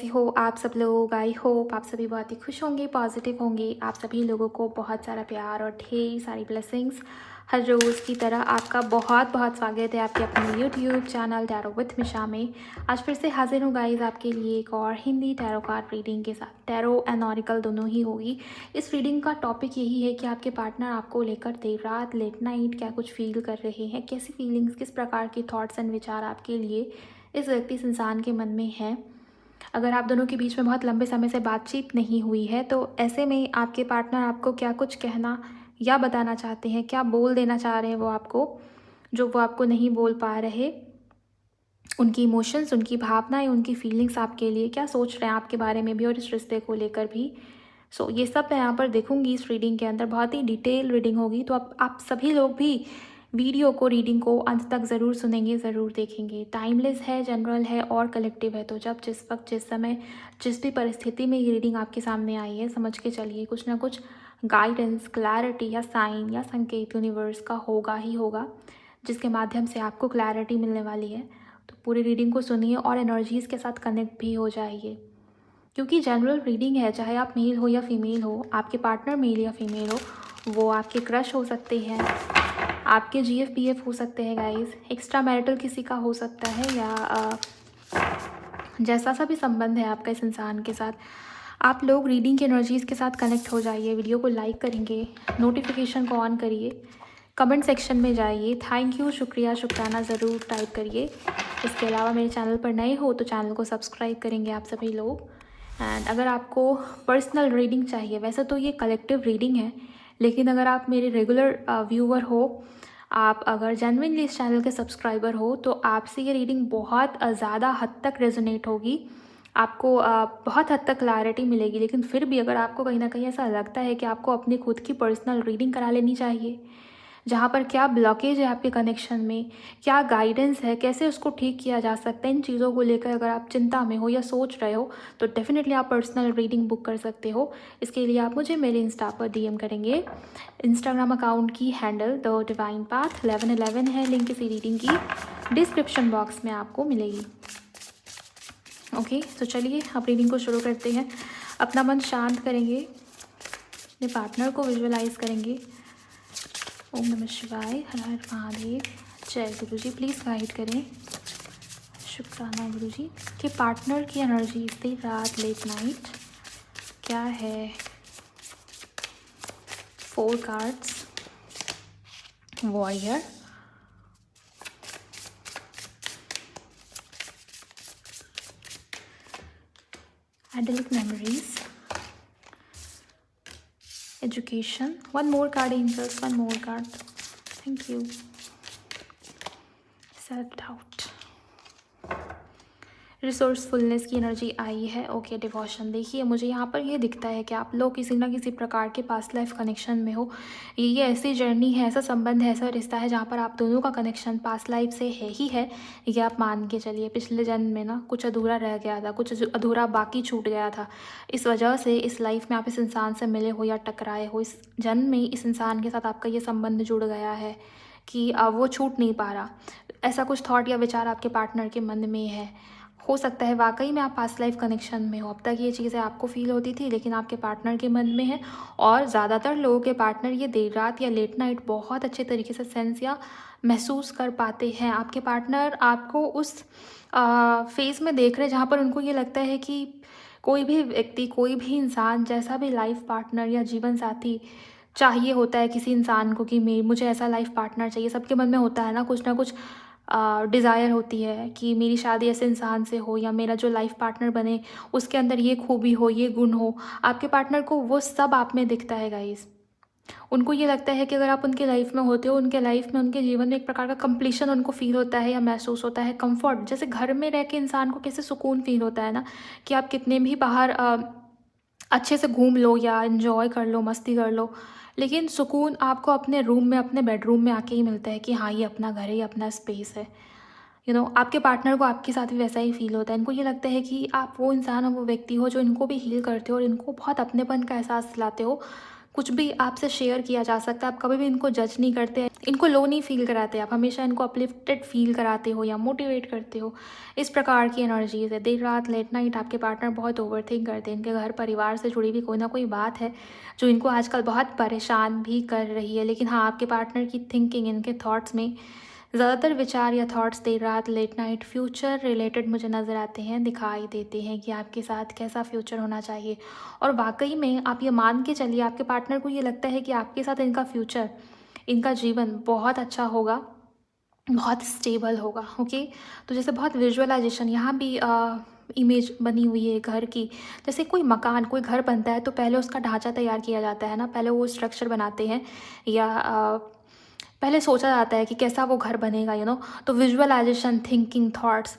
हो आप सब लोग। आई होप आप सभी बहुत ही खुश होंगे, पॉजिटिव होंगे। आप सभी लोगों को बहुत सारा प्यार और ढेर सारी ब्लेसिंग्स। हर रोज़ की तरह आपका बहुत बहुत स्वागत है आपके अपने यूट्यूब चैनल टैरो विथ मिशा में। आज फिर से हाजिर हूँ गाइज आपके लिए एक और हिंदी टैरो कार्ड रीडिंग के साथ। टैरो एंड ऑरिकल दोनों ही होगी। इस रीडिंग का टॉपिक यही है कि आपके पार्टनर आपको लेकर देर रात, लेट नाइट क्या कुछ फील कर रहे हैं, कैसी फीलिंग्स, किस प्रकार की थॉट्स एंड विचार आपके लिए इस व्यक्ति, इस इंसान के मन में है। अगर आप दोनों के बीच में बहुत लंबे समय से बातचीत नहीं हुई है तो ऐसे में आपके पार्टनर आपको क्या कुछ कहना या बताना चाहते हैं, क्या बोल देना चाह रहे हैं वो आपको, जो वो आपको नहीं बोल पा रहे। उनकी इमोशंस, उनकी भावनाएं, उनकी फीलिंग्स आपके लिए क्या सोच रहे हैं आपके बारे में भी और इस रिश्ते को लेकर भी। ये सब मैं यहाँ पर देखूंगी इस रीडिंग के अंदर। बहुत ही डिटेल रीडिंग होगी, तो आप सभी लोग भी वीडियो को, रीडिंग को अंत तक ज़रूर सुनेंगे, ज़रूर देखेंगे। टाइमलेस है, जनरल है और कलेक्टिव है। तो जब, जिस वक्त, जिस समय, जिस भी परिस्थिति में ये रीडिंग आपके सामने आई है, समझ के चलिए कुछ ना कुछ गाइडेंस, क्लैरिटी या साइन या संकेत यूनिवर्स का होगा ही होगा, जिसके माध्यम से आपको क्लैरिटी मिलने वाली है। तो पूरी रीडिंग को सुनिए और एनर्जीज़ के साथ कनेक्ट भी हो जाइए, क्योंकि जनरल रीडिंग है। चाहे आप मेल हो या फीमेल हो, आपके पार्टनर मेल या फीमेल हो, वो आपके क्रश हो सकते हैं, आपके GF-PF हो सकते हैं गाइस, एक्स्ट्रा मैरिटल किसी का हो सकता है, या जैसा सा भी संबंध है आपका इस इंसान के साथ। आप लोग रीडिंग की एनर्जीज़ के साथ कनेक्ट हो जाइए। वीडियो को लाइक करेंगे, नोटिफिकेशन को ऑन करिए, कमेंट सेक्शन में जाइए, थैंक यू, शुक्रिया, शुक्राना ज़रूर टाइप करिए। इसके अलावा मेरे चैनल पर नए हो तो चैनल को सब्सक्राइब करेंगे आप सभी लोग। एंड अगर आपको पर्सनल रीडिंग चाहिए, वैसे तो ये कलेक्टिव रीडिंग है, लेकिन अगर आप मेरे रेगुलर व्यूअर हो, आप अगर जेन्युइनली इस चैनल के सब्सक्राइबर हो, तो आपसे ये रीडिंग बहुत ज़्यादा हद तक रेजोनेट होगी। आपको बहुत हद तक क्लैरिटी मिलेगी। लेकिन फिर भी अगर आपको कहीं ना कहीं ऐसा लगता है कि आपको अपनी खुद की पर्सनल रीडिंग करा लेनी चाहिए, जहाँ पर क्या ब्लॉकेज है आपके कनेक्शन में, क्या गाइडेंस है, कैसे उसको ठीक किया जा सकता है, इन चीज़ों को लेकर अगर आप चिंता में हो या सोच रहे हो, तो डेफिनेटली आप पर्सनल रीडिंग बुक कर सकते हो। इसके लिए आप मुझे मेरे इंस्टा पर DM करेंगे। इंस्टाग्राम अकाउंट की हैंडल द डिवाइन पाथ 1111 है। लिंक इसी रीडिंग की डिस्क्रिप्शन बॉक्स में आपको मिलेगी। ओके, तो चलिए अब रीडिंग को शुरू करते हैं। अपना मन शांत करेंगे, अपने पार्टनर को विजुअलाइज करेंगे। ओम नमः शिवाय, हर हर महादेव, जय गुरु जी। प्लीज़ गाइड करें, शुक्राना गुरु जी, कि पार्टनर की एनर्जी देर रात, लेट नाइट क्या है। 4 cards, warrior, idyllic memories, education. One more card angels, one more card. Thank you. Self doubt, resourcefulness की एनर्जी आई है। Okay, devotion. देखिए मुझे यहाँ पर ये दिखता है कि आप लोग किसी ना किसी प्रकार के पास्ट लाइफ कनेक्शन में हो। ये ऐसी जर्नी है, ऐसा संबंध है, ऐसा रिश्ता है जहाँ पर आप दोनों का कनेक्शन पास्ट लाइफ से है ही है। ये आप मान के चलिए, पिछले जन्म में ना कुछ अधूरा रह गया था, कुछ अधूरा बाकी छूट गया था। इस वजह से इस लाइफ में आप इस इंसान से मिले हो या टकराए हो, इस जन्म में इस इंसान के साथ आपका ये संबंध जुड़ गया है कि वो छूट नहीं पा रहा। ऐसा कुछ थॉट या विचार आपके पार्टनर के मन में है। हो सकता है वाकई में आप पास्ट लाइफ कनेक्शन में हो। अब तक ये चीज़ें आपको फील होती थी, लेकिन आपके पार्टनर के मन में है। और ज़्यादातर लोगों के पार्टनर ये देर रात या लेट नाइट बहुत अच्छे तरीके से सेंस या महसूस कर पाते हैं। आपके पार्टनर आपको उस फेज़ में देख रहे हैं जहाँ पर उनको ये लगता है कि कोई भी व्यक्ति, कोई भी इंसान, जैसा भी लाइफ पार्टनर या जीवन साथी चाहिए होता है किसी इंसान को, कि मुझे ऐसा लाइफ पार्टनर चाहिए। सबके मन में होता है ना कुछ डिज़ायर होती है कि मेरी शादी ऐसे इंसान से हो, या मेरा जो लाइफ पार्टनर बने उसके अंदर ये खूबी हो, ये गुण हो। आपके पार्टनर को वो सब आप में दिखता है गाइस। उनको ये लगता है कि अगर आप उनके लाइफ में होते हो, उनके लाइफ में, उनके जीवन में एक प्रकार का कंप्लीशन उनको फील होता है या महसूस होता है। कंफर्ट, जैसे घर में रह के इंसान को कैसे सुकून फील होता है ना, कि आप कितने भी बाहर अच्छे से घूम लो या एंजॉय कर लो, मस्ती कर लो, लेकिन सुकून आपको अपने रूम में, अपने बेडरूम में आके ही मिलता है कि हाँ, ये अपना घर है, ये अपना स्पेस है। आपके पार्टनर को आपके साथ भी वैसा ही फील होता है। इनको ये लगता है कि आप वो इंसान हो, वो व्यक्ति हो जो इनको भी हील करते हो और इनको बहुत अपनेपन का एहसास दिलाते हो। कुछ भी आपसे शेयर किया जा सकता है। आप कभी भी इनको जज नहीं करते, इनको लो नहीं फील कराते, आप हमेशा इनको अपलिफ्टेड फील कराते हो या मोटिवेट करते हो। इस प्रकार की एनर्जीज है। देर रात लेट नाइट आपके पार्टनर बहुत ओवरथिंक करते हैं। इनके घर परिवार से जुड़ी भी कोई ना कोई बात है जो इनको आजकल बहुत परेशान भी कर रही है। लेकिन हाँ, आपके पार्टनर की थिंकिंग, इनके थॉट्स में ज़्यादातर विचार या थॉट्स देर रात लेट नाइट फ्यूचर रिलेटेड मुझे नज़र आते हैं, दिखाई देते हैं कि आपके साथ कैसा फ्यूचर होना चाहिए। और वाकई में आप ये मान के चलिए, आपके पार्टनर को ये लगता है कि आपके साथ इनका फ्यूचर, इनका जीवन बहुत अच्छा होगा, बहुत स्टेबल होगा। ओके, तो जैसे बहुत विजुअलाइजेशन यहाँ भी इमेज बनी हुई है घर की। जैसे कोई मकान, कोई घर बनता है तो पहले उसका ढांचा तैयार किया जाता है ना, पहले वो स्ट्रक्चर बनाते हैं या पहले सोचा जाता है कि कैसा वो घर बनेगा, तो विजुअलाइजेशन, थिंकिंग, थॉट्स,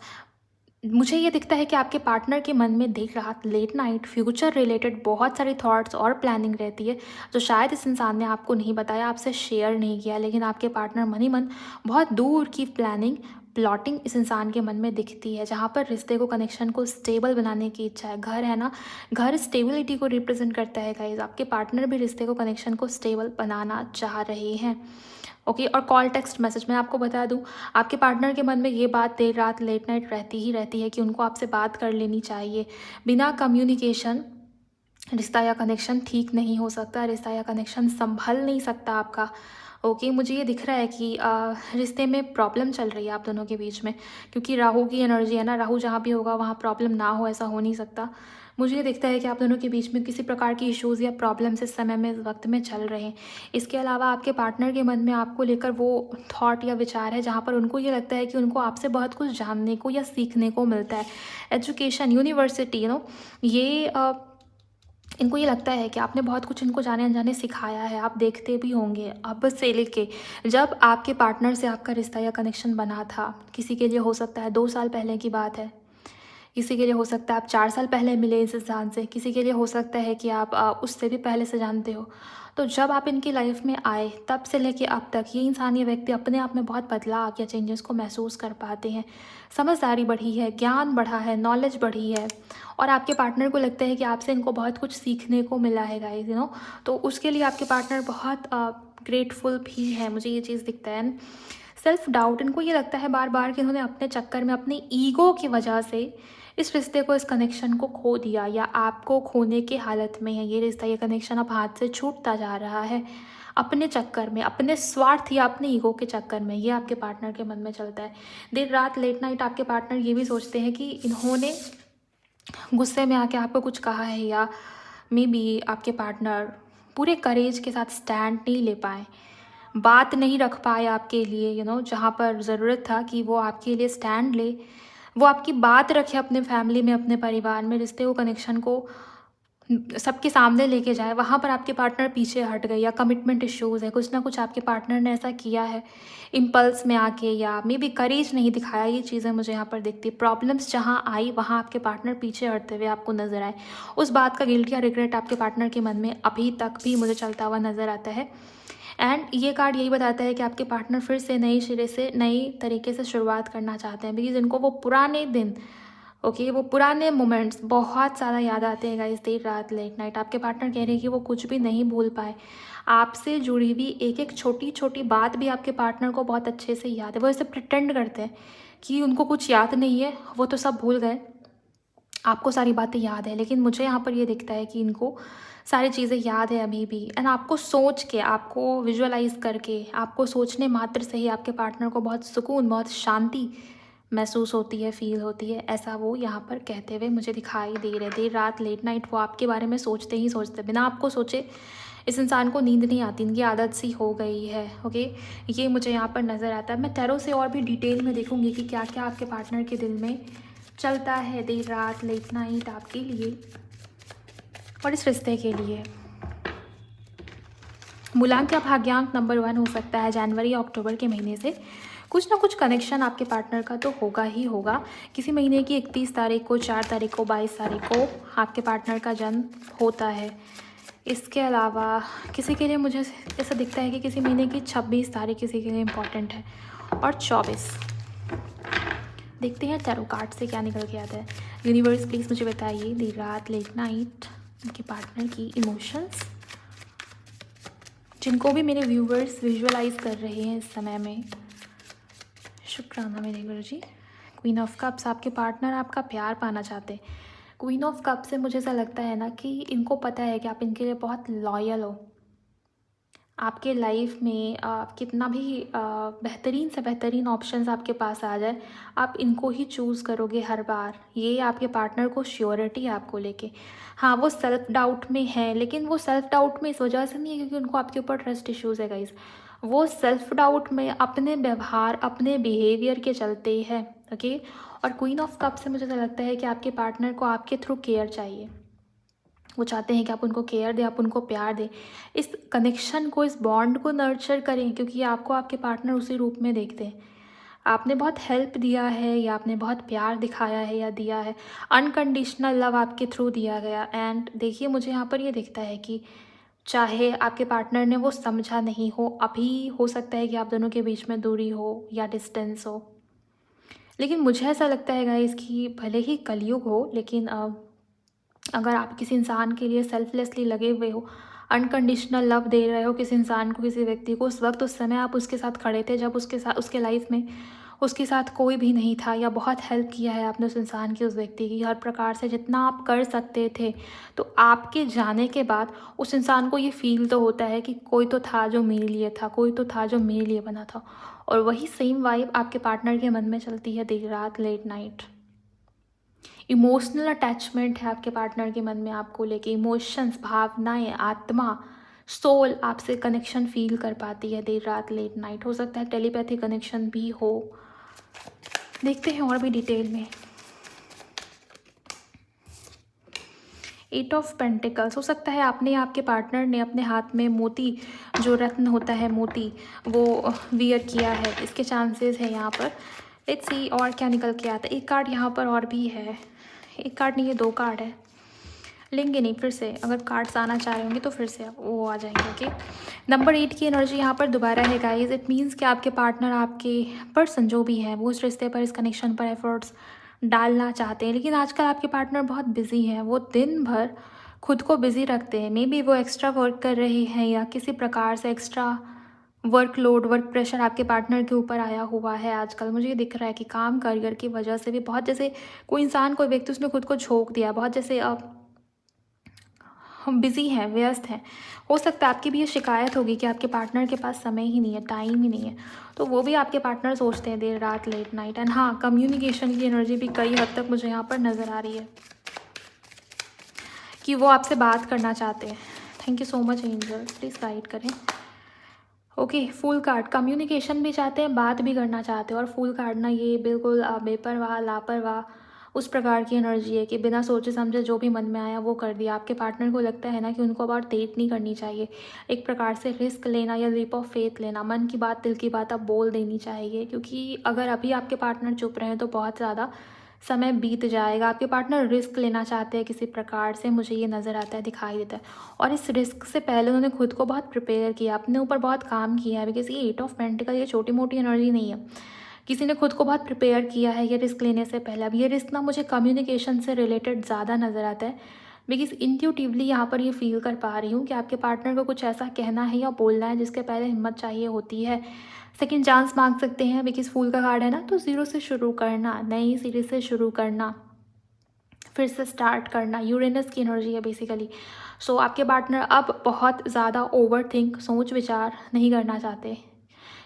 मुझे ये दिखता है कि आपके पार्टनर के मन में देर रात लेट नाइट फ्यूचर रिलेटेड बहुत सारी थॉट्स और प्लानिंग रहती है जो शायद इस इंसान ने आपको नहीं बताया, आपसे शेयर नहीं किया। लेकिन आपके पार्टनर मन ही मन बहुत दूर की प्लानिंग, प्लॉटिंग इस इंसान के मन में दिखती है, जहाँ पर रिश्ते को, कनेक्शन को स्टेबल बनाने की इच्छा है। घर है ना, घर स्टेबिलिटी को रिप्रेजेंट करता है गाइज। आपके पार्टनर भी रिश्ते को, कनेक्शन को स्टेबल बनाना चाह रहे हैं। ओके, और कॉल टेक्स्ट मैसेज मैं आपको बता दूं, आपके पार्टनर के मन में ये बात देर रात लेट नाइट रहती है कि उनको आपसे बात कर लेनी चाहिए। बिना कम्युनिकेशन रिश्ता या कनेक्शन ठीक नहीं हो सकता, रिश्ता या कनेक्शन संभल नहीं सकता आपका। ओके, मुझे ये दिख रहा है कि रिश्ते में प्रॉब्लम चल रही है आप दोनों के बीच में, क्योंकि राहु की एनर्जी है ना, राहु जहाँ भी होगा वहाँ प्रॉब्लम ना हो ऐसा हो नहीं सकता। मुझे ये दिखता है कि आप दोनों के बीच में किसी प्रकार की इश्यूज़ या प्रॉब्लम्स इस समय में, इस वक्त में चल रहे हैं। इसके अलावा आपके पार्टनर के मन में आपको लेकर वो थॉट या विचार है जहाँ पर उनको ये लगता है कि उनको आपसे बहुत कुछ जानने को या सीखने को मिलता है। एजुकेशन, यूनिवर्सिटी, ये इनको ये लगता है कि आपने बहुत कुछ इनको जाने अनजाने सिखाया है। आप देखते भी होंगे अब से लेके जब आपके पार्टनर से आपका रिश्ता या कनेक्शन बना था, किसी के लिए हो सकता है 2 साल पहले की बात है, किसी के लिए हो सकता है आप 4 साल पहले मिले इस इंसान से, किसी के लिए हो सकता है कि आप उससे भी पहले से जानते हो। तो जब आप इनकी लाइफ में आए तब से लेके अब तक ये इंसान, ये व्यक्ति अपने आप में बहुत बदलाव या चेंजेस को महसूस कर पाते हैं। समझदारी बढ़ी है, ज्ञान बढ़ा है, नॉलेज बढ़ी है, और आपके पार्टनर को लगता है कि आपसे इनको बहुत कुछ सीखने को मिला है गाइस, तो उसके लिए आपके पार्टनर बहुत ग्रेटफुल भी है। मुझे ये चीज़ दिखता है। सेल्फ डाउट, इनको ये लगता है बार बार कि इन्होंने अपने चक्कर में, अपनी ईगो की वजह से इस रिश्ते को, इस कनेक्शन को खो दिया, या आपको खोने की हालत में है ये रिश्ता, ये कनेक्शन अब हाथ से छूटता जा रहा है अपने चक्कर में, अपने स्वार्थ या अपने ईगो के चक्कर में। ये आपके पार्टनर के मन में चलता है। देर रात लेट नाइट आपके पार्टनर ये भी सोचते हैं कि इन्होंने गुस्से में आके आपको कुछ कहा है, या मे बी आपके पार्टनर पूरे करेज के साथ स्टैंड नहीं ले पाए, बात नहीं रख पाए आपके लिए, जहाँ पर ज़रूरत था कि वो आपके लिए स्टैंड ले, वो आपकी बात रखे अपने फैमिली में, अपने परिवार में, रिश्ते को, कनेक्शन को सबके सामने लेके जाए, वहाँ पर आपके पार्टनर पीछे हट गए, या कमिटमेंट इश्यूज़ है, कुछ ना कुछ आपके पार्टनर ने ऐसा किया है इम्पल्स में आके, या मे बी करेज नहीं दिखाया। ये चीज़ें मुझे यहाँ पर दिखती है। प्रॉब्लम्स जहाँ आई वहाँ आपके पार्टनर पीछे हटते हुए आपको नज़र आए। उस बात का गिल्ट या रिग्रेट आपके पार्टनर के मन में अभी तक भी मुझे चलता हुआ नज़र आता है। एंड ये कार्ड यही बताता है कि आपके पार्टनर फिर से नए सिरे से, नई तरीके से शुरुआत करना चाहते हैं, बिकॉज इनको वो पुराने दिन, ओके, वो पुराने मोमेंट्स बहुत ज़्यादा याद आते हैं गाइस। देर रात लेट नाइट आपके पार्टनर कह रहे हैं कि वो कुछ भी नहीं भूल पाए। आपसे जुड़ी हुई एक एक छोटी छोटी बात भी आपके पार्टनर को बहुत अच्छे से याद है। वो ऐसे प्रिटेंड करते हैं कि उनको कुछ याद नहीं है, वो तो सब भूल गए, आपको सारी बातें याद है। लेकिन मुझे यहाँ पर ये दिखता है कि इनको सारी चीज़ें याद है अभी भी। एंड आपको सोच के, आपको विजुअलाइज करके, आपको सोचने मात्र से ही आपके पार्टनर को बहुत सुकून, बहुत शांति महसूस होती है, फील होती है। ऐसा वो यहाँ पर कहते हुए मुझे दिखाई दे रहे। देर रात लेट नाइट वो आपके बारे में सोचते ही सोचते, बिना आपको सोचे इस इंसान को नींद नहीं आती, इनकी आदत सी हो गई है। ओके, ये मुझे यहाँ पर नज़र आता है। मैं टैरो से और भी डिटेल में देखूँगी कि क्या क्या आपके पार्टनर के दिल में चलता है देर रात लेट नाइट आपके लिए और इस रिश्ते के लिए। मूलांक या भाग्यांक नंबर 1 हो सकता है जनवरी या अक्टूबर के महीने से। कुछ ना कुछ कनेक्शन आपके पार्टनर का तो होगा ही होगा। किसी महीने की 31 तारीख को, 4 तारीख को, 22 तारीख को आपके पार्टनर का जन्म होता है। इसके अलावा किसी के लिए मुझे ऐसा दिखता है कि किसी महीने की 26 तारीख किसी के लिए इम्पॉर्टेंट है, और 24। देखते हैं टैरो कार्ड से क्या निकल के आता है। यूनिवर्स प्लीज़ मुझे बताइए देर रात लेट नाइट उनके पार्टनर की इमोशंस, जिनको भी मेरे व्यूवर्स विजुअलाइज कर रहे हैं इस समय में, शुक्राना मेरे गुरु जी। क्वीन ऑफ कप्स, आपके पार्टनर आपका प्यार पाना चाहते हैं। क्वीन ऑफ कप से मुझे ऐसा लगता है ना कि इनको पता है कि आप इनके लिए बहुत लॉयल हो। आपके लाइफ में कितना भी बेहतरीन से बेहतरीन ऑप्शंस आपके पास आ जाए, आप इनको ही चूज़ करोगे हर बार। ये आपके पार्टनर को श्योरिटी है आपको लेके। हाँ, वो सेल्फ डाउट में है, लेकिन वो सेल्फ डाउट में इस वजह से नहीं है क्योंकि उनको आपके ऊपर ट्रस्ट इश्यूज़ है गाइस। वो सेल्फ डाउट में अपने व्यवहार, अपने बिहेवियर के चलते है। ओके। और क्वीन ऑफ कप से मुझे ऐसा लगता है कि आपके पार्टनर को आपके थ्रू केयर चाहिए। वो चाहते हैं कि आप उनको केयर दें, आप उनको प्यार दें, इस कनेक्शन को, इस बॉन्ड को नर्चर करें, क्योंकि आपको आपके पार्टनर उसी रूप में देखते हैं। आपने बहुत हेल्प दिया है या आपने बहुत प्यार दिखाया है या दिया है, अनकंडीशनल लव आपके थ्रू दिया गया। एंड देखिए, मुझे यहाँ पर ये दिखता है कि चाहे आपके पार्टनर ने वो समझा नहीं हो, अभी हो सकता है कि आप दोनों के बीच में दूरी हो या डिस्टेंस हो, लेकिन मुझे ऐसा लगता है गाइस कि भले ही कलयुग हो, लेकिन अगर आप किसी इंसान के लिए सेल्फलेसली लगे हुए हो, अनकंडीशनल लव दे रहे हो किसी इंसान को, किसी व्यक्ति को, उस वक्त, उस समय आप उसके साथ खड़े थे जब उसके साथ, उसके लाइफ में उसके साथ कोई भी नहीं था, या बहुत हेल्प किया है आपने उस इंसान की, उस व्यक्ति की, हर प्रकार से जितना आप कर सकते थे, तो आपके जाने के बाद उस इंसान को ये फील तो होता है कि कोई तो था जो मेरे लिए था, कोई तो था जो मेरे लिए बना था। और वही सेम वाइब आपके पार्टनर के मन में चलती है देर रात, लेट नाइट। इमोशनल अटैचमेंट है आपके पार्टनर के मन में आपको लेके, इमोशंस, भावनाएं, आत्मा, सोल आपसे कनेक्शन फील कर पाती है देर रात, लेट नाइट। हो सकता है टेलीपैथी कनेक्शन भी हो। देखते हैं और भी डिटेल में। 8 ऑफ पेंटिकल्स, हो सकता है आपने, आपके पार्टनर ने अपने हाथ में मोती, जो रत्न होता है मोती, वो वियर किया है, इसके चांसेस है यहाँ पर। लेट्स सी और क्या निकल के आता है। एक कार्ड यहाँ पर और भी है, एक कार्ड नहीं, ये 2 कार्ड है। लेंगे नहीं, फिर से अगर कार्ड्स आना चाह रहे होंगे तो फिर से वो आ जाएंगे। ओके। नंबर 8 की एनर्जी यहाँ पर दोबारा है गाइज। इट मीन्स कि आपके पार्टनर, आपके पर्सन जो भी है, वो इस रिश्ते पर, इस कनेक्शन पर एफर्ट्स डालना चाहते हैं, लेकिन आजकल आपके पार्टनर बहुत बिजी हैं। वो दिन भर खुद को बिजी रखते हैं। मे बी वो एक्स्ट्रा वर्क कर रहे हैं या किसी प्रकार से एक्स्ट्रा वर्कलोड, वर्क प्रेशर आपके पार्टनर के ऊपर आया हुआ है आजकल। मुझे ये दिख रहा है कि काम करियर की वजह से भी बहुत, जैसे कोई इंसान, कोई व्यक्ति उसने खुद को झोंक दिया बहुत, जैसे अब हम बिज़ी हैं, व्यस्त हैं। हो सकता है आपकी भी ये शिकायत होगी कि आपके पार्टनर के पास समय ही नहीं है, टाइम ही नहीं है, तो वो भी आपके पार्टनर सोचते हैं देर रात, लेट नाइट। एंड हाँ, कम्युनिकेशन की एनर्जी भी कई हद तक मुझे यहाँ पर नज़र आ रही है कि वो आपसे बात करना चाहते हैं। Thank you so much angel, please guide करें। ओके, फुल कार्ड, कम्युनिकेशन भी चाहते हैं, बात भी करना चाहते हैं। और फुल कार्ड ना, ये बिल्कुल बेपरवाह, लापरवाह उस प्रकार की एनर्जी है कि बिना सोचे समझे जो भी मन में आया वो कर दिया। आपके पार्टनर को लगता है ना कि उनको अब और डेट नहीं करनी चाहिए, एक प्रकार से रिस्क लेना या लीप ऑफ फेथ लेना, मन की बात, दिल की बात अब बोल देनी चाहिए। क्योंकि अगर अभी आपके पार्टनर चुप रहे तो बहुत ज़्यादा समय बीत जाएगा। आपके पार्टनर रिस्क लेना चाहते हैं किसी प्रकार से, मुझे ये नज़र आता है, दिखाई देता है। और इस रिस्क से पहले उन्होंने खुद को बहुत प्रिपेयर किया, अपने ऊपर बहुत काम किया है, बिकॉज ये 8 ऑफ पेंटिकल ये छोटी मोटी एनर्जी नहीं है। किसी ने खुद को बहुत प्रिपेयर किया है ये रिस्क लेने से पहले। अब ये रिस्क ना मुझे कम्युनिकेशन से रिलेटेड ज़्यादा नज़र आता है, बिकॉज इंट्यूटिवली यहाँ पर ये फील कर पा रही हूँ कि आपके पार्टनर को कुछ ऐसा कहना है या बोलना है जिसके पहले हिम्मत चाहिए होती है। सेकंड चांस मांग सकते हैं, बिकॉज फूल का कार्ड है ना, तो ज़ीरो से शुरू करना, नई सिरे से शुरू करना, फिर से स्टार्ट करना, यूरेनस की एनर्जी है बेसिकली। सो आपके पार्टनर अब बहुत ज़्यादा ओवर थिंक, सोच विचार नहीं करना चाहते।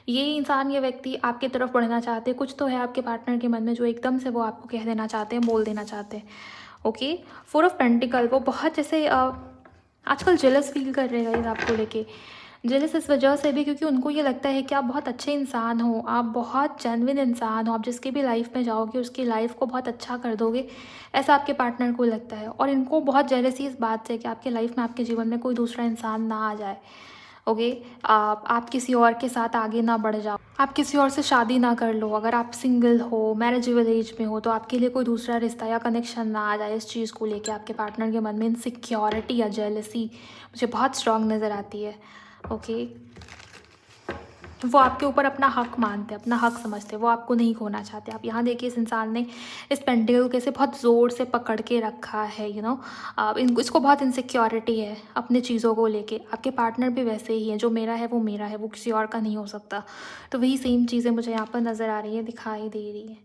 ये इंसान, ये व्यक्ति आपकी तरफ बढ़ना चाहते हैं। कुछ तो है आपके पार्टनर के मन में जो एकदम से वो आपको कह देना चाहते हैं, बोल देना चाहते हैं। ओके। 4 ऑफ पेंटिकल, वो बहुत जैसे आजकल जेलस फील कर रहे हैं आपको लेके। जेलस इस वजह से भी क्योंकि उनको ये लगता है कि आप बहुत अच्छे इंसान हो, आप बहुत जेन्युइन इंसान हो, आप जिसके भी लाइफ में जाओगे उसकी लाइफ को बहुत अच्छा कर दोगे, ऐसा आपके पार्टनर को लगता है। और इनको बहुत जेलसी इस बात से कि आपके लाइफ में, आपके जीवन में कोई दूसरा इंसान ना आ जाए। ओके। आप किसी और के साथ आगे ना बढ़ जाओ, आप किसी और से शादी ना कर लो। अगर आप सिंगल हो, मैरिजेबल एज में हो, तो आपके लिए कोई दूसरा रिश्ता या कनेक्शन ना आ जाए। इस चीज़ को लेके आपके पार्टनर के मन में इनसिक्योरिटी या जेलसी मुझे बहुत स्ट्रांग नज़र आती है। ओके। वो आपके ऊपर अपना हक मानते हैं, अपना हक समझते हैं, वो आपको नहीं खोना चाहते। आप यहाँ देखिए इस इंसान ने इस पेंटिकल को कैसे बहुत ज़ोर से पकड़ के रखा है, इसको बहुत इनसिक्योरिटी है अपने चीज़ों को लेके। आपके पार्टनर भी वैसे ही हैं, जो मेरा है वो मेरा है, वो किसी और का नहीं हो सकता। तो वही सेम चीज़ें मुझे यहाँ पर नज़र आ रही है, दिखाई दे रही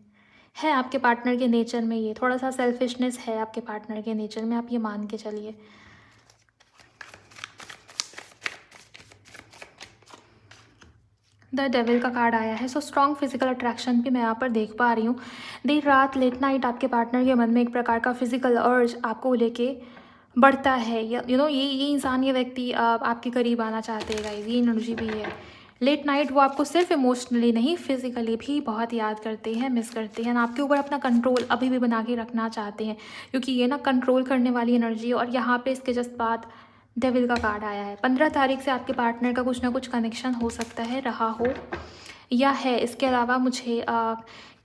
है आपके पार्टनर के नेचर में। ये थोड़ा सा सेल्फिशनेस है आपके पार्टनर के नेचर में, आप ये मान के चलिए। द डेविल का कार्ड आया है। सो स्ट्रॉन्ग फिजिकल अट्रैक्शन भी मैं यहाँ पर देख पा रही हूँ। देर रात लेट नाइट आपके पार्टनर के मन में एक प्रकार का फिजिकल अर्ज आपको लेके बढ़ता है। ये इंसान, ये व्यक्ति आपके करीब आना चाहते हैं गाइस, ये एनर्जी भी है। लेट नाइट वो आपको सिर्फ इमोशनली नहीं, फिजिकली भी बहुत याद करते हैं, मिस करते हैं, आपके ऊपर अपना कंट्रोल अभी भी बना के रखना चाहते हैं, क्योंकि ये ना कंट्रोल करने वाली एनर्जी। और यहाँ पे इसके जस्ट बाद डेविल का कार्ड आया है। 15 तारीख से आपके पार्टनर का कुछ ना कुछ कनेक्शन हो सकता है, रहा हो या है। इसके अलावा मुझे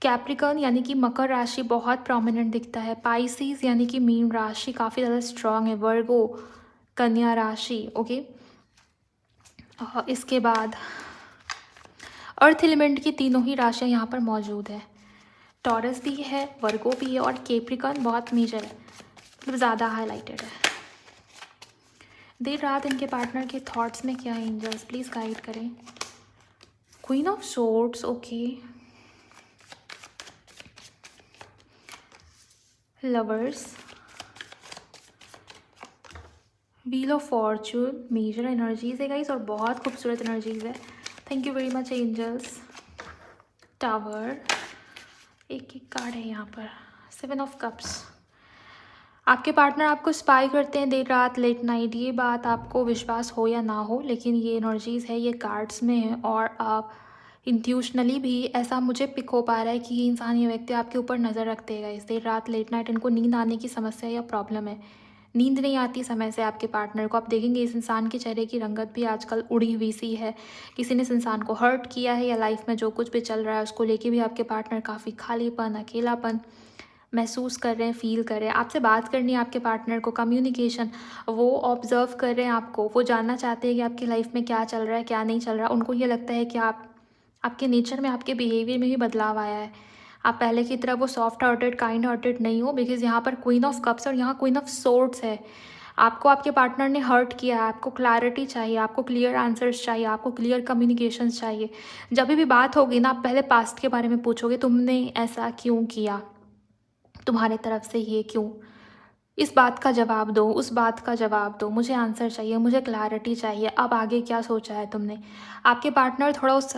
कैप्रिकॉर्न यानी कि मकर राशि बहुत प्रोमिनेंट दिखता है। पाइसिस यानी कि मीन राशि काफ़ी ज़्यादा स्ट्रांग है। वर्गो कन्या राशि, ओके। इसके बाद अर्थ एलिमेंट की तीनों ही राशियाँ यहाँ पर मौजूद है। टॉरस भी है, वर्गो भी है, और कैप्रिकॉर्न बहुत मेजर है, मतलब ज़्यादा हाईलाइटेड है। देर रात इनके पार्टनर के थॉट्स में क्या है, एंजल्स प्लीज़ गाइड करें। Queen of swords, okay. Lovers, wheel of fortune, major energies है गाइस, और बहुत खूबसूरत एनर्जीज है। Thank you very much angels. Tower, एक कार्ड है यहाँ पर। 7 ऑफ कप्स। आपके पार्टनर आपको स्पाई करते हैं देर रात, लेट नाइट। ये बात आपको विश्वास हो या ना हो, लेकिन ये एनर्जीज़ है, ये कार्ड्स में है। और आप इंट्यूशनली भी ऐसा मुझे पिक हो पा रहा है कि ये इंसान, ये व्यक्ति आपके ऊपर नज़र रखते हैं इस देर रात, लेट नाइट। इनको नींद आने की समस्या या प्रॉब्लम है, नींद नहीं आती समय से आपके पार्टनर को। आप देखेंगे इस इंसान के चेहरे की रंगत भी आजकल उड़ी हुई सी है। किसी ने इस इंसान को हर्ट किया है, या लाइफ में जो कुछ भी चल रहा है उसको लेके भी आपके पार्टनर काफ़ी खालीपन, अकेलापन महसूस कर रहे हैं, फील कर रहे हैं। आपसे बात करनी है आपके पार्टनर को, कम्युनिकेशन, वो ऑब्जर्व कर रहे हैं आपको, वो जानना चाहते हैं कि आपकी लाइफ में क्या चल रहा है, क्या नहीं चल रहा। उनको ये लगता है कि आपके नेचर में, आपके बिहेवियर में भी बदलाव आया है। आप पहले की तरह वो सॉफ्ट हार्टेड, काइंड हार्टेड नहीं हो, बिकॉज यहाँ पर क्वीन ऑफ कप्स और यहाँ क्वीन ऑफ सोर्ड्स है। आपको आपके पार्टनर ने हर्ट किया है, आपको क्लैरिटी चाहिए, आपको क्लियर आंसर्स चाहिए, आपको क्लियर कम्युनिकेशन चाहिए। जब भी बात होगी ना, आप पहले पास्ट के बारे में पूछोगे, तुमने ऐसा क्यों किया, तुम्हारे तरफ से ये क्यों, इस बात का जवाब दो, उस बात का जवाब दो, मुझे आंसर चाहिए, मुझे क्लैरिटी चाहिए। अब आगे क्या सोचा है तुमने। आपके पार्टनर थोड़ा उस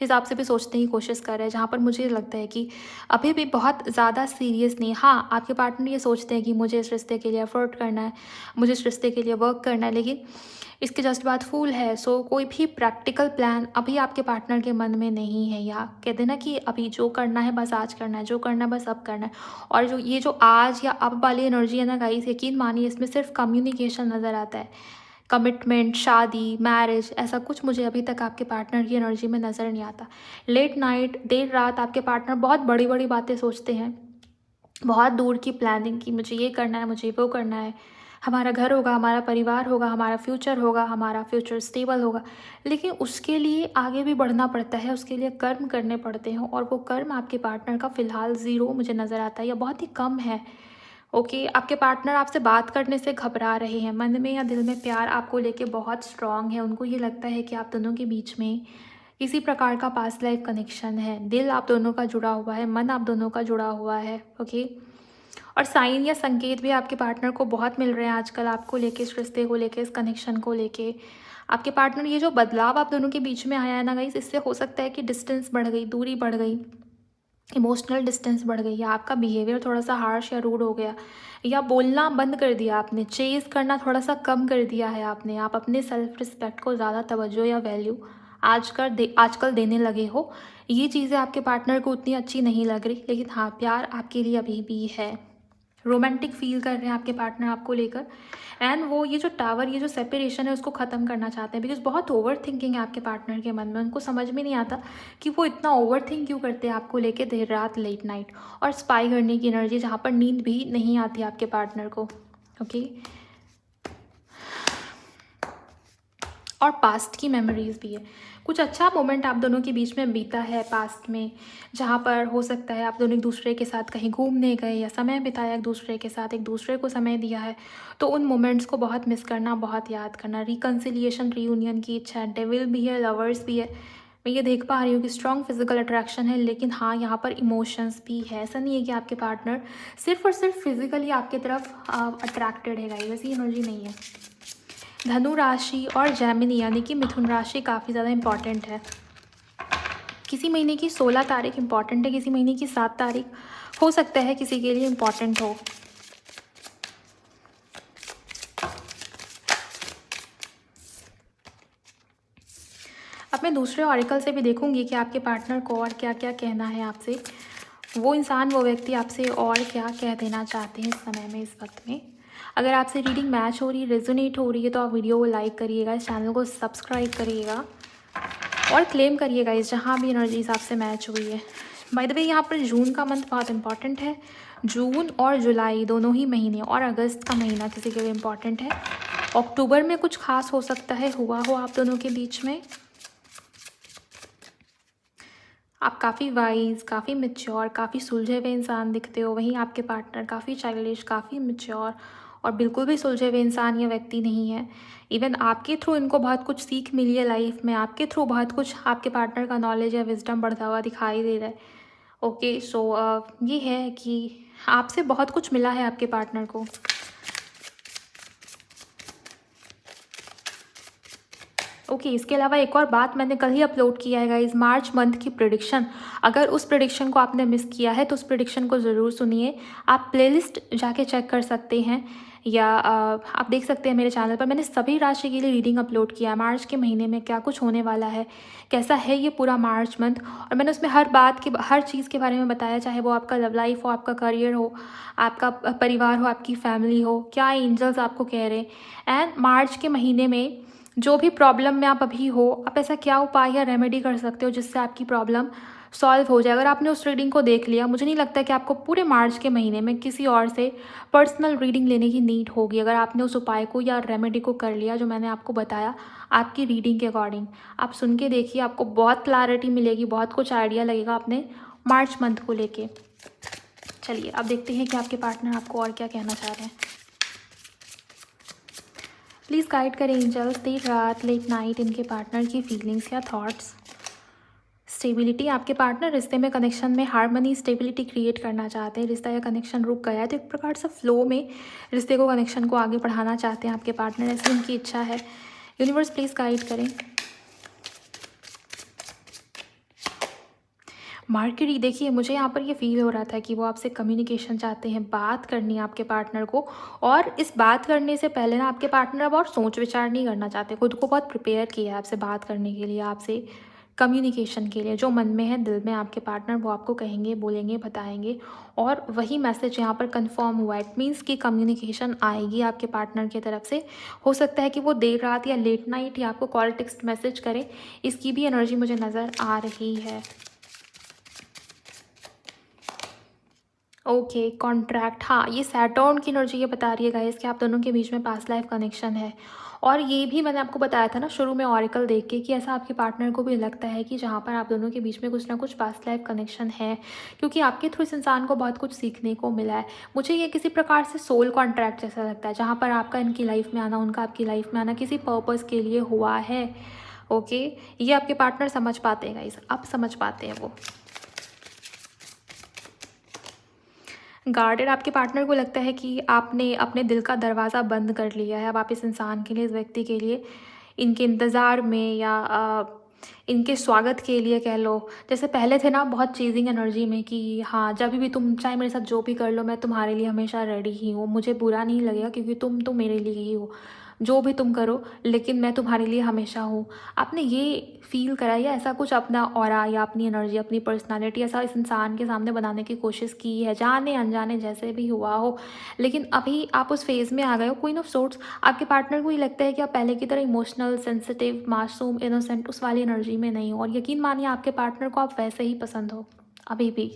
हिसाब से भी सोचने की कोशिश कर रहे हैं, जहाँ पर मुझे लगता है कि अभी भी बहुत ज़्यादा सीरियस नहीं। हाँ, आपके पार्टनर ये सोचते हैं कि मुझे इस रिश्ते के लिए एफर्ट करना है, मुझे इस रिश्ते के लिए वर्क करना है, लेकिन इसके जस्ट बाद फूल है। सो कोई भी प्रैक्टिकल प्लान अभी आपके पार्टनर के मन में नहीं है, या कहते ना कि अभी जो करना है बस आज करना है, जो करना है बस अब करना है। और जो आज या अब वाली एनर्जी है ना गाइस, यकीन मानिए इसमें सिर्फ कम्युनिकेशन नज़र आता है। कमिटमेंट, शादी, मैरिज, ऐसा कुछ मुझे अभी तक आपके पार्टनर की एनर्जी में नज़र नहीं आता। लेट नाइट, देर रात आपके पार्टनर बहुत बड़ी बड़ी बातें सोचते हैं, बहुत दूर की प्लानिंग की, मुझे ये करना है, मुझे वो करना है, हमारा घर होगा, हमारा परिवार होगा, हमारा फ्यूचर होगा, हमारा फ्यूचर स्टेबल होगा। लेकिन उसके लिए आगे भी बढ़ना पड़ता है, उसके लिए कर्म करने पड़ते हैं, और वो कर्म आपके पार्टनर का फ़िलहाल ज़ीरो मुझे नज़र आता है, या बहुत ही कम है। ओके, आपके पार्टनर आपसे बात करने से घबरा रहे हैं। मन में या दिल में प्यार आपको लेके बहुत स्ट्रांग है। उनको ये लगता है कि आप दोनों के बीच में किसी प्रकार का पास्ट लाइफ कनेक्शन है, दिल आप दोनों का जुड़ा हुआ है, मन आप दोनों का जुड़ा हुआ है। ओके, और साइन या संकेत भी आपके पार्टनर को बहुत मिल रहे हैं आजकल, आपको लेके, इस रिश्ते को लेके, इस कनेक्शन को लेके। आपके पार्टनर, ये जो बदलाव आप दोनों के बीच में आया है ना गाइस, इससे हो सकता है कि डिस्टेंस बढ़ गई, दूरी बढ़ गई, इमोशनल डिस्टेंस बढ़ गई, या आपका बिहेवियर थोड़ा सा हार्श या रूड हो गया, या बोलना बंद कर दिया आपने, चेज़ करना थोड़ा सा कम कर दिया है आपने। आप अपने सेल्फ रिस्पेक्ट को ज़्यादा तवज्जो या वैल्यू आजकल देने लगे हो। ये चीज़ें आपके पार्टनर को उतनी अच्छी नहीं लग रही, लेकिन हाँ, प्यार आपके लिए अभी भी है। रोमांटिक फील कर रहे हैं आपके पार्टनर आपको लेकर, एंड वो ये जो टावर, ये जो सेपरेशन है, उसको ख़त्म करना चाहते हैं, बिकॉज बहुत ओवर थिंकिंग है आपके पार्टनर के मन में। उनको समझ में नहीं आता कि वो इतना ओवर थिंक क्यों करते हैं आपको लेके देर रात, लेट नाइट, और स्पाई करने की एनर्जी, जहाँ पर नींद भी नहीं आती आपके पार्टनर को। ओके, और पास्ट की मेमोरीज़ भी है। कुछ अच्छा मोमेंट आप दोनों के बीच में बीता है पास्ट में, जहाँ पर हो सकता है आप दोनों एक दूसरे के साथ कहीं घूमने गए या समय बिताया एक दूसरे के साथ, एक दूसरे को समय दिया है। तो उन मोमेंट्स को बहुत मिस करना, बहुत याद करना, रिकन्सिलिएशन, रीयूनियन की इच्छा है, डेविल भी है, लवर्स भी है। मैं ये देख पा रही हूँ कि स्ट्रॉन्ग फिजिकल अट्रैक्शन है, लेकिन हाँ यहाँ पर इमोशंस भी है। ऐसा नहीं है कि आपके पार्टनर सिर्फ और सिर्फ फिजिकली आपकी तरफ अट्रैक्टेड है गाइस, वैसी एनर्जी नहीं है। धनु राशि और जेमिनी यानी कि मिथुन राशि काफ़ी ज़्यादा इम्पॉर्टेंट है। किसी महीने की 16 तारीख इम्पॉर्टेंट है, किसी महीने की 7 तारीख हो सकता है किसी के लिए इम्पॉर्टेंट हो। अब मैं दूसरे ऑरिकल से भी देखूंगी कि आपके पार्टनर को और क्या क्या कहना है आपसे, वो इंसान, वो व्यक्ति आपसे और क्या कह देना चाहते हैं इस समय में, इस वक्त में। अगर आपसे रीडिंग मैच हो रही है, रेजोनेट हो रही है, तो आप वीडियो को लाइक करिएगा, इस चैनल को सब्सक्राइब करिएगा और क्लेम करिएगा इस जहाँ भी एनर्जीज आपसे मैच हुई है। बाय द वे यहाँ पर जून का मंथ बहुत इंपॉर्टेंट है। जून और जुलाई दोनों ही महीने और अगस्त का महीना किसी के लिए इम्पॉर्टेंट है। अक्टूबर में कुछ खास हो सकता है हुआ हो आप दोनों के बीच में। आप काफ़ी वाइज, काफ़ी मैच्योर, काफ़ी सुलझे हुए इंसान दिखते हो, वहीं आपके पार्टनर काफ़ी चाइल्डिश, काफ़ी मैच्योर और बिल्कुल भी सुलझे हुए इंसान या व्यक्ति नहीं है। इवन आपके थ्रू इनको बहुत कुछ सीख मिली है लाइफ में, आपके थ्रू बहुत कुछ आपके पार्टनर का नॉलेज या विजडम बढ़ता हुआ दिखाई दे रहा है। ओके, सो ये है कि आपसे बहुत कुछ मिला है आपके पार्टनर को। ओके, इसके अलावा एक और बात मैंने कल ही अपलोड किया है गाइस, मार्च मंथ की प्रेडिक्शन। अगर उस प्रेडिक्शन को आपने मिस किया है तो उस प्रेडिक्शन को ज़रूर सुनिए। आप प्लेलिस्ट जाके चेक कर सकते हैं या आप देख सकते हैं मेरे चैनल पर, मैंने सभी राशि के लिए रीडिंग अपलोड किया है। मार्च के महीने में क्या कुछ होने वाला है, कैसा है ये पूरा मार्च मंथ, और मैंने उसमें हर बात के, हर चीज़ के बारे में बताया, चाहे वो आपका लव लाइफ हो, आपका करियर हो, आपका परिवार हो, आपकी फैमिली हो, क्या एंजल्स आपको कह रहे हैं। एंड मार्च के महीने में जो भी प्रॉब्लम में आप अभी हो, आप ऐसा क्या उपाय या रेमेडी कर सकते हो जिससे आपकी प्रॉब्लम सॉल्व हो जाए। अगर आपने उस रीडिंग को देख लिया, मुझे नहीं लगता कि आपको पूरे मार्च के महीने में किसी और से पर्सनल रीडिंग लेने की नीड होगी। अगर आपने उस उपाय को या रेमेडी को कर लिया जो मैंने आपको बताया आपकी रीडिंग के अकॉर्डिंग, आप सुन के देखिए, आपको बहुत क्लैरिटी मिलेगी, बहुत कुछ आइडिया लगेगा अपने मार्च मंथ को लेके। चलिए अब देखते हैं कि आपके पार्टनर आपको और क्या कहना चाह रहे हैं। प्लीज़ गाइड करें एंजल्स, देर रात, लेट नाइट इनके पार्टनर की फीलिंग्स या थॉट्स। स्टेबिलिटी, आपके पार्टनर रिश्ते में, कनेक्शन में हार्मनी, स्टेबिलिटी क्रिएट करना चाहते हैं। रिश्ता या कनेक्शन रुक गया है तो एक प्रकार से फ्लो में रिश्ते को, कनेक्शन को आगे बढ़ाना चाहते हैं आपके पार्टनर, ऐसी उनकी इच्छा है। यूनिवर्स प्लीज़ गाइड करें। मार्केरी, देखिए मुझे यहाँ पर ये फील हो रहा था कि वो आपसे कम्युनिकेशन चाहते हैं, बात करनी है आपके पार्टनर को। और इस बात करने से पहले ना आपके पार्टनर अब और सोच विचार नहीं करना चाहते, खुद को बहुत प्रिपेयर किया है आपसे बात करने के लिए, आपसे कम्युनिकेशन के लिए। जो मन में है, दिल में, आपके पार्टनर वो आपको कहेंगे, बोलेंगे, बताएंगे। और वही मैसेज यहाँ पर कंफर्म हुआ है। इट मीन्स कि कम्युनिकेशन आएगी आपके पार्टनर की तरफ से। हो सकता है कि वो देर रात या लेट नाइट या आपको कॉल, टेक्स्ट मैसेज करें, इसकी भी एनर्जी मुझे नज़र आ रही है। ओके, कॉन्ट्रैक्ट, हाँ ये सैटर्न की एनर्जी ये बता रही है गाइस कि आप दोनों के बीच में पास्ट लाइफ कनेक्शन है। और ये भी मैंने आपको बताया था ना शुरू में ऑरिकल देख के कि ऐसा आपके पार्टनर को भी लगता है कि जहाँ पर आप दोनों के बीच में कुछ ना कुछ पास्ट लाइफ कनेक्शन है, क्योंकि आपके थ्रू इस इंसान को बहुत कुछ सीखने को मिला है। मुझे ये किसी प्रकार से सोल कॉन्ट्रैक्ट जैसा लगता है, जहाँ पर आपका इनकी लाइफ में आना, उनका आपकी लाइफ में आना किसी पर्पज़ के लिए हुआ है। ओके, ये आपके पार्टनर समझ पाते हैं गाइस, अब समझ पाते हैं वो। गार्डेड, आपके पार्टनर को लगता है कि आपने अपने दिल का दरवाज़ा बंद कर लिया है। अब आप इस इंसान के लिए, इस व्यक्ति के लिए, इनके इंतज़ार में या इनके स्वागत के लिए कह लो। जैसे पहले थे ना बहुत चेजिंग एनर्जी में कि हाँ जब भी तुम चाहे मेरे साथ जो भी कर लो, मैं तुम्हारे लिए हमेशा रेडी ही हूँ, मुझे बुरा नहीं लगेगा क्योंकि तुम तो मेरे लिए ही हो, जो भी तुम करो लेकिन मैं तुम्हारे लिए हमेशा हूँ। आपने ये फील करा या ऐसा कुछ अपना ऑरा या अपनी एनर्जी, अपनी पर्सनालिटी ऐसा इस इंसान के सामने बनाने की कोशिश की है, जाने अनजाने जैसे भी हुआ हो, लेकिन अभी आप उस फेज़ में आ गए हो। क्वीन ऑफ सोर्ड्स, आपके पार्टनर को ये लगता है कि आप पहले की तरह इमोशनल, सेंसिटिव, मासूम, इनोसेंट उस वाली एनर्जी में नहीं हो, और यकीन मानिए आपके पार्टनर को आप वैसे ही पसंद हो अभी भी।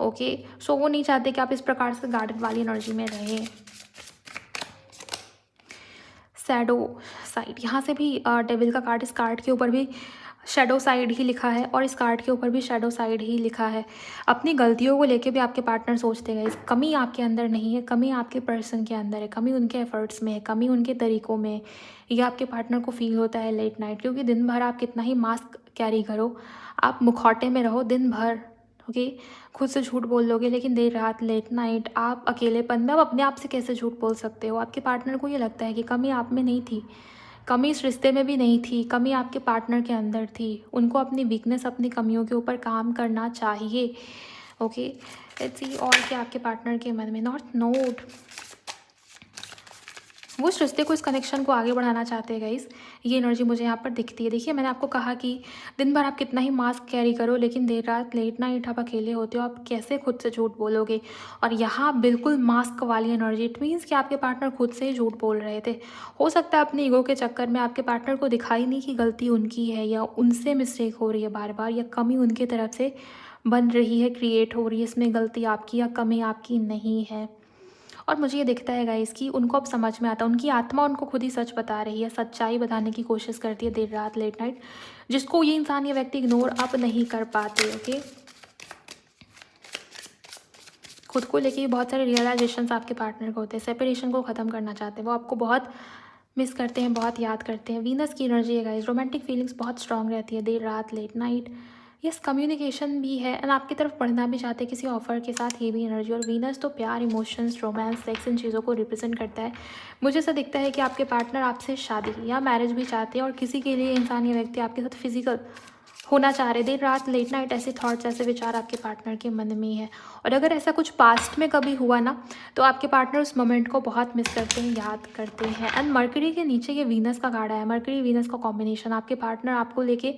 ओके, सो वो नहीं चाहते कि आप इस प्रकार से गार्डन वाली एनर्जी में रहें। शैडो साइड, यहाँ से भी डेविल का कार्ड, इस कार्ड के ऊपर भी शैडो साइड ही लिखा है और इस कार्ड के ऊपर भी शैडो साइड ही लिखा है। अपनी गलतियों को लेके भी आपके पार्टनर सोचते गए, कमी आपके अंदर नहीं है, कमी आपके पर्सन के अंदर है, कमी उनके एफर्ट्स में है, कमी उनके तरीक़ों में। ये आपके पार्टनर को फील होता है लेट नाइट, क्योंकि दिन भर आप कितना ही मास्क कैरी करो, आप मुखौटे में रहो दिन भर, ओके, खुद से झूठ बोल लोगे, लेकिन देर रात लेट नाइट आप अकेलेपन में, आप अपने आप से कैसे झूठ बोल सकते हो? आपके पार्टनर को ये लगता है कि कमी आप में नहीं थी, कमी इस रिश्ते में भी नहीं थी, कमी आपके पार्टनर के अंदर थी। उनको अपनी वीकनेस, अपनी कमियों के ऊपर काम करना चाहिए, ओके। लेट्स सी और क्या आपके पार्टनर के मन में। नॉट नोट, वो इस रिश्ते को, इस कनेक्शन को आगे बढ़ाना चाहते हैं गाइस, ये एनर्जी मुझे यहाँ पर दिखती है। देखिए मैंने आपको कहा कि दिन भर आप कितना ही मास्क कैरी करो, लेकिन देर रात लेट नाइट आप अकेले होते हो, आप कैसे खुद से झूठ बोलोगे? और यहाँ बिल्कुल मास्क वाली एनर्जी, इट मीन्स कि आपके पार्टनर खुद से ही झूठ बोल रहे थे। हो सकता है अपने ईगो के चक्कर में आपके पार्टनर को दिखाई नहीं कि गलती उनकी है, या उनसे मिस्टेक हो रही है बार बार, या कमी उनकी तरफ से बन रही है, क्रिएट हो रही है, इसमें गलती आपकी या कमी आपकी नहीं है। और मुझे ये दिखता है गाइस कि उनको अब समझ में आता है, उनकी आत्मा उनको खुद ही सच बता रही है, सच्चाई बताने की कोशिश करती है देर रात लेट नाइट, जिसको ये इंसान, ये व्यक्ति इग्नोर अब नहीं कर पाते, ओके। खुद को लेके बहुत सारे रियलाइजेशंस आपके पार्टनर को होते हैं, सेपरेशन को ख़त्म करना चाहते हैं, वो आपको बहुत मिस करते हैं, बहुत याद करते हैं। वीनस की एनर्जी है गाइस, रोमांटिक फीलिंग्स बहुत स्ट्रांग रहती है देर रात लेट नाइट। यस, कम्युनिकेशन भी है एंड आपकी तरफ बढ़ना भी चाहते हैं किसी ऑफर के साथ, ये भी एनर्जी। और वीनस तो प्यार, इमोशंस, रोमांस, सेक्स, इन चीज़ों को रिप्रेजेंट करता है। मुझे ऐसा दिखता है कि आपके पार्टनर आपसे शादी या मैरिज भी चाहते हैं, और किसी के लिए इंसान या व्यक्ति आपके साथ फिजिकल होना चाह रहे देर रात लेट नाइट। ऐसे थॉट्स, ऐसे विचार आपके पार्टनर के मन में है। और अगर ऐसा कुछ पास्ट में कभी हुआ ना, तो आपके पार्टनर उस मोमेंट को बहुत मिस करते हैं, याद करते हैं। एंड मरकरी के नीचे ये वीनस का कार्ड है, मरकरी वीनस का कॉम्बिनेशन। आपके पार्टनर आपको लेके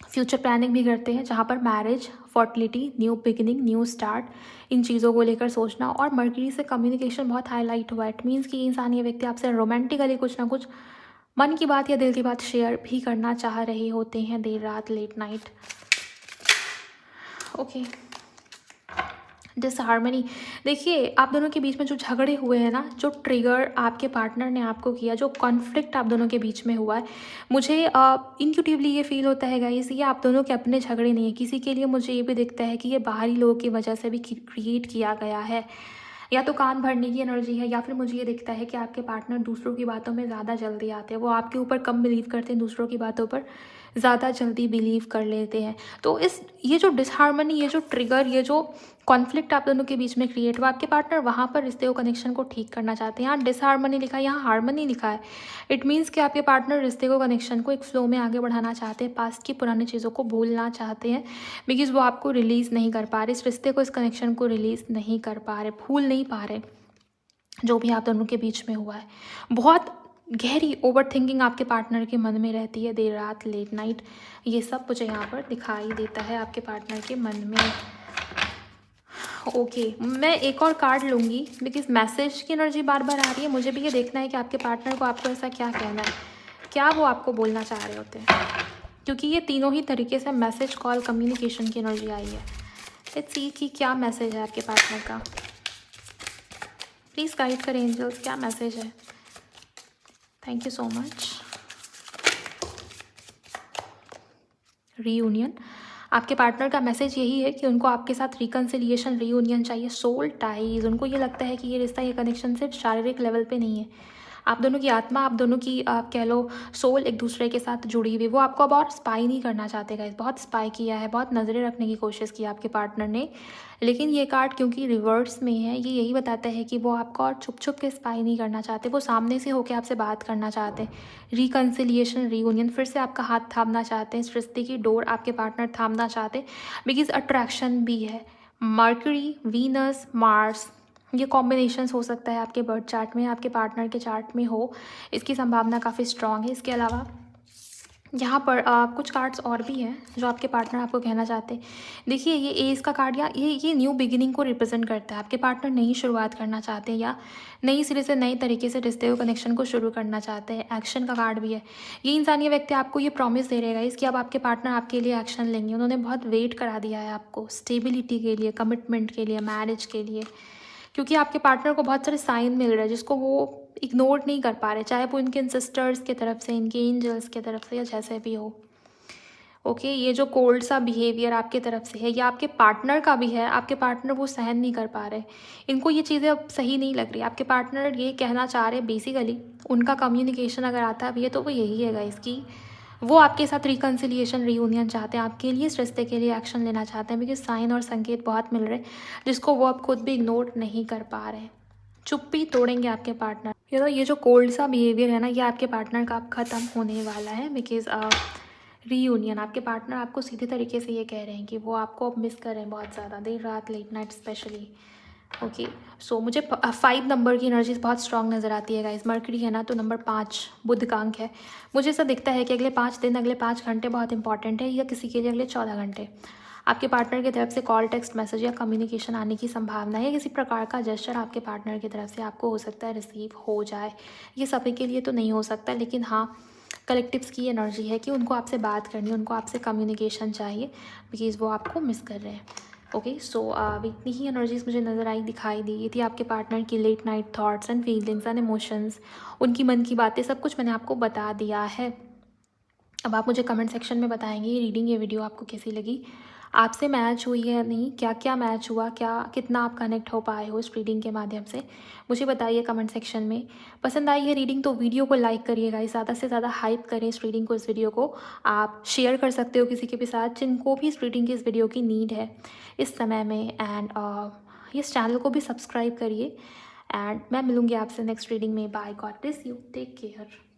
फ्यूचर प्लानिंग भी करते हैं, जहाँ पर marriage, fertility, new beginning, new start, इन चीज़ों को लेकर सोचना। और मरकरी से कम्युनिकेशन बहुत हाईलाइट हुआ है। इट मीन्स कि इंसान, ये व्यक्ति आपसे रोमांटिकली कुछ ना कुछ मन की बात या दिल की बात शेयर भी करना चाह रहे होते हैं देर रात लेट नाइट, ओके। डिसहार्मनी, देखिए आप दोनों के बीच में जो झगड़े हुए हैं ना, जो ट्रिगर आपके पार्टनर ने आपको किया, जो कॉन्फ्लिक्ट आप दोनों के बीच में हुआ है, मुझे इंट्यूटिवली ये फील होता है गाइस, ये आप दोनों के अपने झगड़े नहीं है। किसी के लिए मुझे ये भी दिखता है कि ये बाहरी लोगों की वजह से भी क्रिएट किया गया है, या तो कान भरने की एनर्जी है, या फिर मुझे ये दिखता है कि आपके पार्टनर दूसरों की बातों में ज़्यादा जल्दी आते हैं, वो आपके ऊपर कम बिलीव करते हैं, दूसरों की बातों पर ज़्यादा जल्दी बिलीव कर लेते हैं। तो ये जो डिसहार्मनी, ये जो ट्रिगर, ये जो कॉन्फ्लिक्ट आप दोनों के बीच में क्रिएट हुआ, आपके पार्टनर वहाँ पर रिश्ते को, कनेक्शन को ठीक करना चाहते हैं। यहाँ डिसहार्मनी लिखा है, यहाँ हार्मनी लिखा है। इट मीन्स कि आपके पार्टनर रिश्ते को, कनेक्शन को एक फ्लो में आगे बढ़ाना चाहते हैं, पास्ट की पुरानी चीज़ों को भूलना चाहते हैं, बिकॉज वो आपको रिलीज़ नहीं कर पा रहे, इस रिश्ते को, इस कनेक्शन को रिलीज़ नहीं कर पा रहे, भूल नहीं पा रहे जो भी आप दोनों के बीच में हुआ है। बहुत गहरी ओवर थिंकिंग आपके पार्टनर के मन में रहती है देर रात लेट नाइट, ये सब मुझे यहाँ पर दिखाई देता है आपके पार्टनर के मन में, ओके। मैं एक और कार्ड लूँगी, बिकॉज मैसेज की एनर्जी बार बार आ रही है। मुझे भी ये देखना है कि आपके पार्टनर को आपको ऐसा क्या कहना है, क्या वो आपको बोलना चाह रहे होते हैं, क्योंकि ये तीनों ही तरीके से मैसेज, कॉल, कम्युनिकेशन की एनर्जी आई है। लेट्स सी कि क्या मैसेज है आपके पार्टनर का। प्लीज़ गाइड करें एंजल्स, क्या मैसेज है। Thank you so much. Reunion, आपके पार्टनर का मैसेज यही है कि उनको आपके साथ रिकन्सिलिएशन, रीयूनियन चाहिए, सोल टाइज। उनको ये लगता है कि ये रिश्ता, ये कनेक्शन सिर्फ शारीरिक लेवल पे नहीं है, आप दोनों की आत्मा, आप दोनों की कह लो सोल एक दूसरे के साथ जुड़ी हुई। वो आपको अब और स्पाई नहीं करना चाहते गाइस, बहुत स्पाई किया है, बहुत नज़रें रखने की कोशिश की आपके पार्टनर ने, लेकिन ये कार्ड क्योंकि रिवर्स में है, ये यही बताता है कि वो आपको और छुप छुप के स्पाई नहीं करना चाहते, वो सामने से होकर आपसे बात करना चाहते हैं, रिकन्सिलिएशन, रीयूनियन, फिर से आपका हाथ थामना चाहते हैं, इस रिश्ते की डोर आपके पार्टनर थामना चाहते हैं, बिकॉज अट्रैक्शन भी है। मर्करी, वीनस, मार्स, ये कॉम्बिनेशंस हो सकता है आपके बर्थ चार्ट में, आपके पार्टनर के चार्ट में हो, इसकी संभावना काफ़ी स्ट्रॉन्ग है। इसके अलावा यहाँ पर कुछ कार्ड्स और भी हैं जो आपके पार्टनर आपको कहना चाहते हैं। देखिए ये एस का कार्ड, या ये न्यू बिगिनिंग को रिप्रेजेंट करता है। आपके पार्टनर नई शुरुआत करना चाहते हैं, या नई सिरे से, नए तरीके से रिश्ते को, कनेक्शन को शुरू करना चाहते हैं। एक्शन का कार्ड भी है। ये इंसान, ये व्यक्ति आपको ये प्रॉमिस दे रहेगा इसकी, अब आपके पार्टनर आपके लिए एक्शन लेंगे। उन्होंने बहुत वेट करा दिया है आपको, स्टेबिलिटी के लिए, कमिटमेंट के लिए, मैरिज के लिए, क्योंकि आपके पार्टनर को बहुत सारे साइन मिल रहे हैं जिसको वो इग्नोर नहीं कर पा रहे, चाहे वो इनके सिस्टर्स की तरफ से, इनके एंजल्स की तरफ से, या जैसे भी हो। ओके, ये जो कोल्ड सा बिहेवियर आपके तरफ से है, या आपके पार्टनर का भी है, आपके पार्टनर वो सहन नहीं कर पा रहे, इनको ये चीज़ें अब सही नहीं लग रही। आपके पार्टनर ये कहना चाह रहे बेसिकली, उनका कम्युनिकेशन अगर आता भी है तो वो यही है गाइस कि वो आपके साथ रिकन्सिलिएशन, रीयूनियन चाहते हैं, आपके लिए, इस रिश्ते के लिए एक्शन लेना चाहते हैं, बिकॉज साइन और संकेत बहुत मिल रहे हैं जिसको वो अब खुद भी इग्नोर नहीं कर पा रहे। चुप्पी तोड़ेंगे आपके पार्टनर। ये जो कोल्ड सा बिहेवियर है ना, ये आपके पार्टनर का अब ख़त्म होने वाला है, बिकॉज रीयूनियन, आपके पार्टनर आपको सीधे तरीके से ये कह रहे हैं कि वो आपको अब मिस कर रहे हैं बहुत ज़्यादा, देर रात, लेट नाइट स्पेशली। ओके, सो मुझे 5 नंबर की एनर्जीज बहुत स्ट्रांग नज़र आती है गाइस। मर्करी है ना, तो नंबर 5 बुध का अंक है। मुझे ऐसा दिखता है कि अगले 5 दिन, अगले 5 घंटे बहुत इंपॉर्टेंट है, या किसी के लिए अगले 14 घंटे आपके पार्टनर की तरफ से कॉल, टेक्स्ट मैसेज या कम्युनिकेशन आने की संभावना है। किसी प्रकार का जेस्चर आपके पार्टनर की तरफ से आपको हो सकता है रिसीव हो जाए। ये सभी के लिए तो नहीं हो सकता, लेकिन हाँ, कलेक्टिव्स की एनर्जी है कि उनको आपसे बात करनी है, उनको आपसे कम्युनिकेशन चाहिए, बिकॉज वो आपको मिस कर रहे हैं। ओके, सो इतनी ही एनर्जीज मुझे नज़र आई, दिखाई दी। ये थी आपके पार्टनर की late night thoughts and feelings and emotions, उनकी मन की बातें, सब कुछ मैंने आपको बता दिया है। अब आप मुझे कमेंट सेक्शन में बताएंगे ये रीडिंग, ये वीडियो आपको कैसी लगी, आपसे मैच हुई है या नहीं, क्या क्या मैच हुआ, क्या कितना आप कनेक्ट हो पाए हो इस रीडिंग के माध्यम से, मुझे बताइए कमेंट सेक्शन में। पसंद आई है रीडिंग तो वीडियो को लाइक करिएगा, ज़्यादा से ज़्यादा हाइप करें इस रीडिंग को, इस वीडियो को आप शेयर कर सकते हो किसी के भी साथ जिनको भी इस रीडिंग की, इस वीडियो की नीड है इस समय में। एंड इस चैनल को भी सब्सक्राइब करिए, एंड मैं मिलूँगी आपसे नेक्स्ट रीडिंग में। Bye, God bless you, take care.